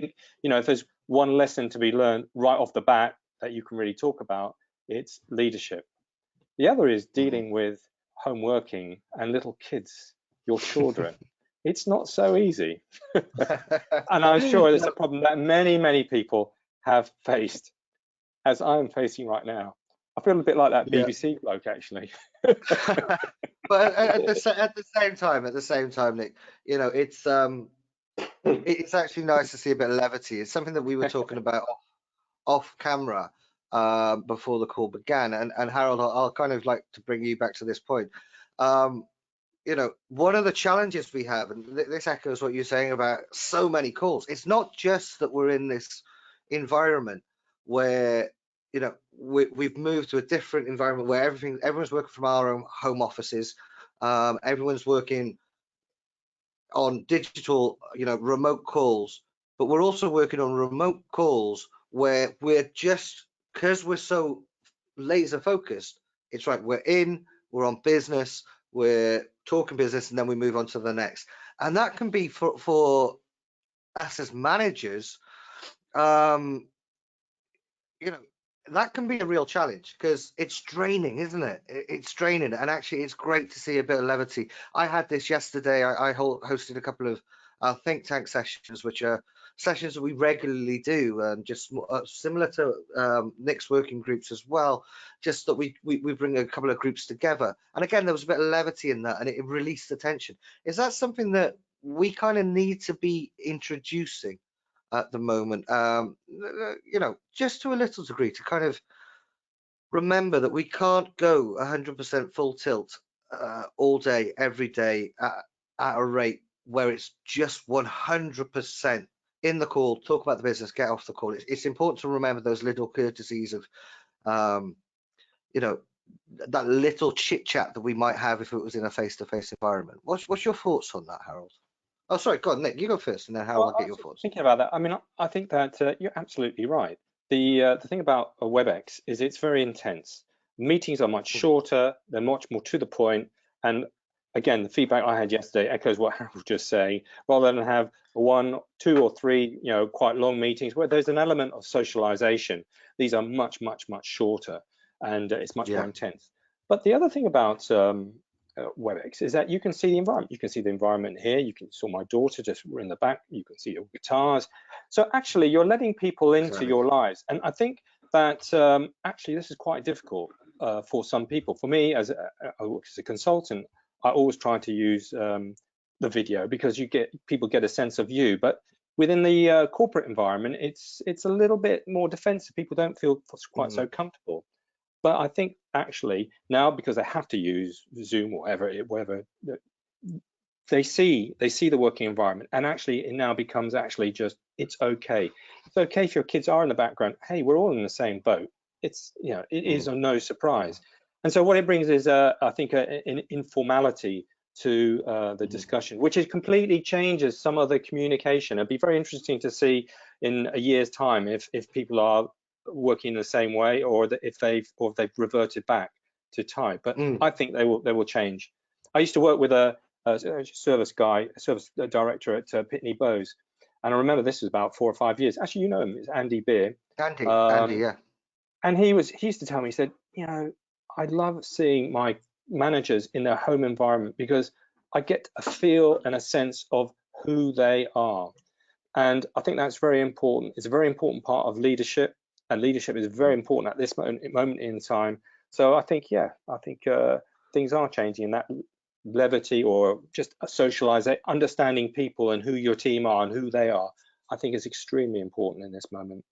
think, you know, if there's one lesson to be learned right off the bat that you can really talk about, it's leadership. The other is dealing with home working and little kids, your children. It's not so easy. And I'm sure it's a problem that many, many people have faced, as I'm facing right now. I feel a bit like that BBC bloke, actually. But at the same time, Nick, you know, it's actually nice to see a bit of levity. It's something that we were talking about off camera before the call began. And Harold, I'll kind of like to bring you back to this point. You know, one of the challenges we have, and this echoes what you're saying about so many calls. It's not just that we're in this environment where, you know, we've moved to a different environment where everyone's working from our own home offices. Everyone's working on digital, you know, remote calls, but we're also working on remote calls where we're just, because we're so laser focused, it's right, we're on business, we're talking business, and then we move on to the next. And that can be for us as managers, you know, that can be a real challenge because it's draining, isn't it? It's draining, and actually it's great to see a bit of levity. I had this yesterday. I hosted a couple of think tank sessions, which are sessions that we regularly do, and just similar to Nick's working groups as well, just that we bring a couple of groups together. And again, there was a bit of levity in that, and it released the tension. Is that something that we kind of need to be introducing at the moment, you know, just to a little degree, to kind of remember that we can't go 100% full tilt all day, every day at a rate where it's just 100% in the call, talk about the business, get off the call. It's important to remember those little courtesies of, you know, that little chit chat that we might have if it was in a face-to-face environment. What's your thoughts on that, Harold? Oh, sorry, go on, Nick, you go first, and then Harold will get your thoughts. Thinking about that, I mean, I think that you're absolutely right. The thing about a WebEx is it's very intense. Meetings are much shorter, they're much more to the point, and again, the feedback I had yesterday echoes what Harold was just saying. Rather than have 1, 2, or 3, you know, quite long meetings where there's an element of socialization, these are much shorter, and it's much more intense. But the other thing about WebEx is that you can see the environment. You can see the environment here. You can saw my daughter just in the back. You can see your guitars. So actually, you're letting people into your lives, and I think that actually this is quite difficult for some people. For me, as a consultant, I always try to use the video because people get a sense of you. But within the corporate environment, it's a little bit more defensive. People don't feel quite so comfortable. But I think actually now, because they have to use Zoom or whatever, they see the working environment, and actually it now becomes actually just, it's okay. It's okay if your kids are in the background. Hey, we're all in the same boat. It's, you know, it is no surprise. And so what it brings is I think an informality to the discussion, which is completely changes some of the communication. It'd be very interesting to see in a year's time if people are working the same way, or if they've reverted back to type. But I think they will change. I used to work with a service director at Pitney Bowes, and I remember this was about 4 or 5 years. Actually, you know him, it's Andy Beer. Andy, yeah. And he used to tell me, he said, you know, I love seeing my managers in their home environment because I get a feel and a sense of who they are. And I think that's very important. It's a very important part of leadership, and leadership is very important at this moment in time. So I think, things are changing in that levity, or just a understanding people and who your team are and who they are, I think is extremely important in this moment.